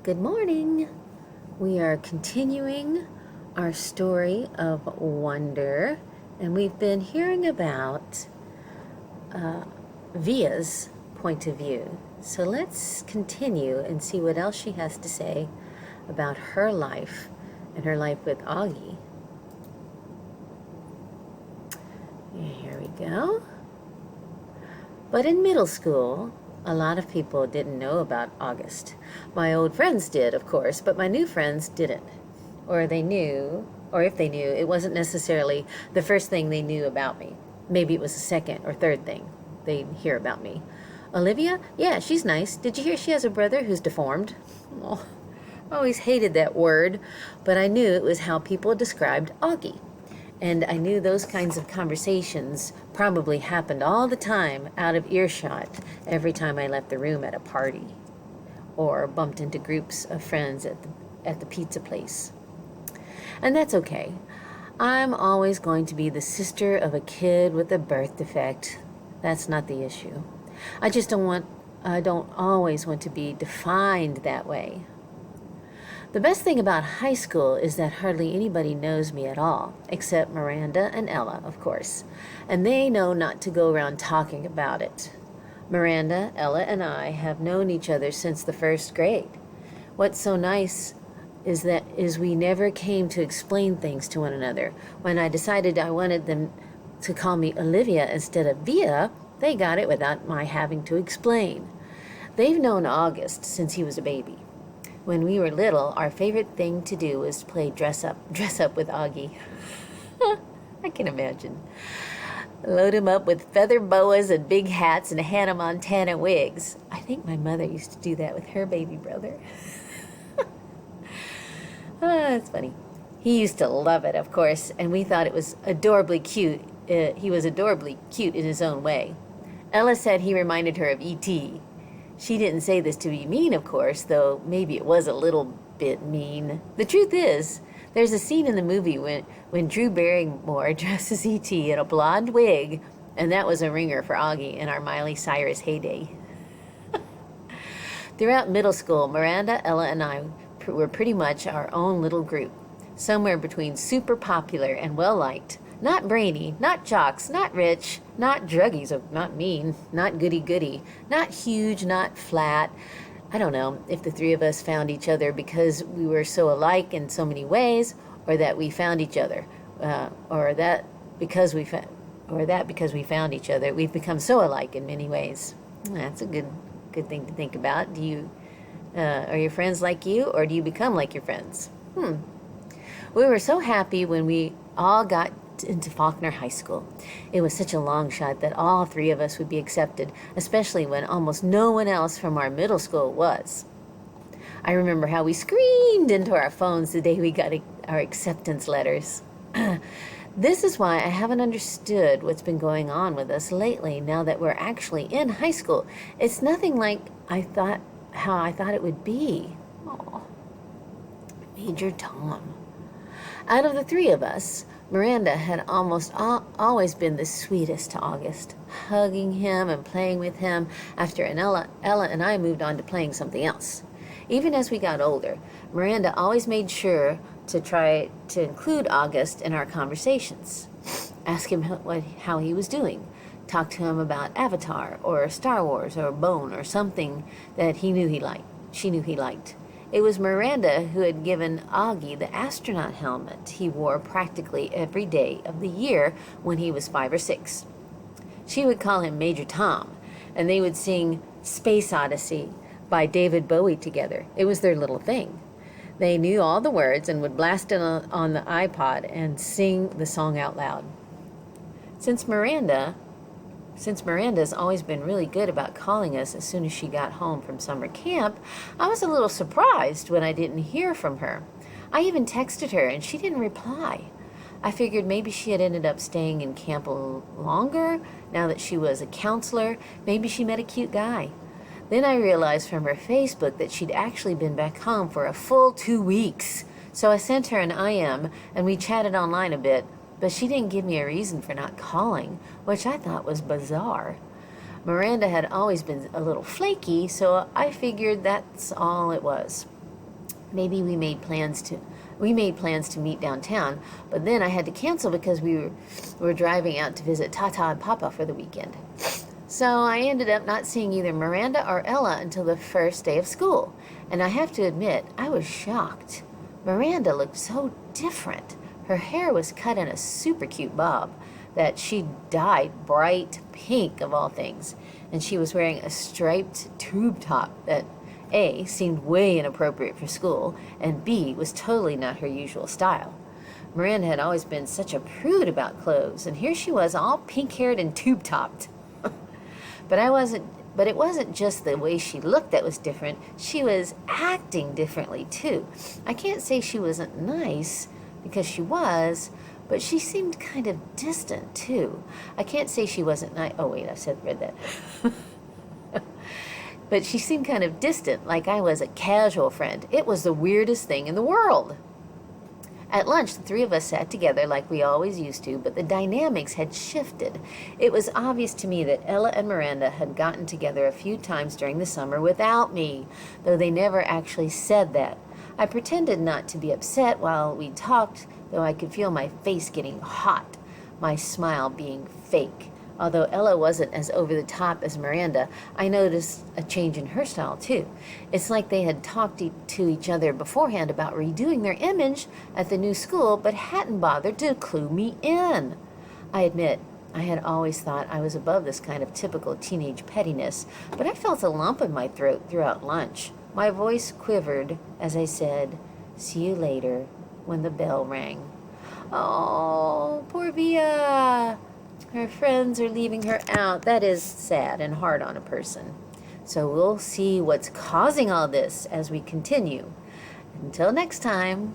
Good morning. We are continuing our story of wonder, and we've been hearing about Via's point of view. So let's continue and see what else she has to say about her life and her life with Augie. Here we go. But in middle school, a lot of people didn't know about August. My old friends did, of course, but my new friends didn't. Or they knew, or if they knew, it wasn't necessarily the first thing they knew about me. Maybe it was the second or third thing they'd hear about me. Olivia? Yeah, she's nice. Did you hear she has a brother who's deformed? Oh, I always hated that word, but I knew it was how people described Augie. And I knew those kinds of conversations probably happened all the time out of earshot every time I left the room at a party or bumped into groups of friends at the pizza place. And that's okay. I'm always going to be the sister of a kid with a birth defect. That's not the issue. I don't always want to be defined that way. The best thing about high school is that hardly anybody knows me at all, except Miranda and Ella, of course, and they know not to go around talking about it. Miranda, Ella, and I have known each other since the first grade. What's so nice is we never came to explain things to one another. When I decided I wanted them to call me Olivia instead of Via, they got it without my having to explain. They've known August since he was a baby. When we were little, our favorite thing to do was play dress up with Augie. I can imagine. Load him up with feather boas and big hats and Hannah Montana wigs. I think my mother used to do that with her baby brother. That's funny. He used to love it, of course, and we thought it was adorably cute. He was adorably cute in his own way. Ella said he reminded her of E.T. She didn't say this to be mean, of course, though maybe it was a little bit mean. The truth is, there's a scene in the movie when Drew Barrymore dresses E.T. in a blonde wig, and that was a ringer for Augie in our Miley Cyrus heyday. Throughout middle school, Miranda, Ella, and I were pretty much our own little group, somewhere between super popular and well-liked. Not brainy, not jocks, not rich, not druggies, not mean, not goody-goody, not huge, not flat. I don't know if the three of us found each other because we were so alike in so many ways, or that we found each other, or that because we found each other. We've become so alike in many ways. That's a good thing to think about. Are your friends like you, or do you become like your friends? We were so happy when we all got into Faulkner High School. It was such a long shot that all three of us would be accepted, especially when almost no one else from our middle school was. I remember how we screamed into our phones the day we got our acceptance letters. This is why I haven't understood what's been going on with us lately now that we're actually in high school. It's nothing like how I thought it would be. Oh, Major Tom. Out of the three of us, Miranda had almost always been the sweetest to August, hugging him and playing with him after Ella and I moved on to playing something else. Even as we got older, Miranda always made sure to try to include August in our conversations. Ask him how he was doing. Talk to him about Avatar or Star Wars or Bone or something that she knew he liked. It was Miranda who had given Augie the astronaut helmet he wore practically every day of the year when he was 5 or 6. She would call him Major Tom, and they would sing Space Odyssey by David Bowie together. It was their little thing. They knew all the words and would blast it on the iPod and sing the song out loud. Since Miranda's always been really good about calling us as soon as she got home from summer camp, I was a little surprised when I didn't hear from her. I even texted her and she didn't reply. I figured maybe she had ended up staying in camp a little longer now that she was a counselor. Maybe she met a cute guy. Then I realized from her Facebook that she'd actually been back home for a full 2 weeks. So I sent her an IM and we chatted online a bit. But she didn't give me a reason for not calling, which I thought was bizarre. Miranda had always been a little flaky, so I figured that's all it was. Maybe we made plans to meet downtown, but then I had to cancel because we were driving out to visit Tata and Papa for the weekend. So I ended up not seeing either Miranda or Ella until the first day of school, and I have to admit, I was shocked. Miranda looked so different. Her hair was cut in a super cute bob that she dyed bright pink of all things, and she was wearing a striped tube top that A, seemed way inappropriate for school, and B, was totally not her usual style. Miranda had always been such a prude about clothes, and here she was all pink-haired and tube-topped. But it wasn't just the way she looked that was different. She was acting differently, too. I can't say she wasn't nice, because she was, but she seemed kind of distant, too. I can't say she wasn't nice. Oh, wait, read that. But she seemed kind of distant, like I was a casual friend. It was the weirdest thing in the world. At lunch, the three of us sat together like we always used to, but the dynamics had shifted. It was obvious to me that Ella and Miranda had gotten together a few times during the summer without me, though they never actually said that. I pretended not to be upset while we talked, though I could feel my face getting hot, my smile being fake. Although Ella wasn't as over the top as Miranda, I noticed a change in her style too. It's like they had talked to each other beforehand about redoing their image at the new school, but hadn't bothered to clue me in. I admit, I had always thought I was above this kind of typical teenage pettiness, but I felt a lump in my throat throughout lunch. My voice quivered as I said, "See you later," when the bell rang. Oh, poor Via. Her friends are leaving her out. That is sad and hard on a person. So we'll see what's causing all this as we continue. Until next time,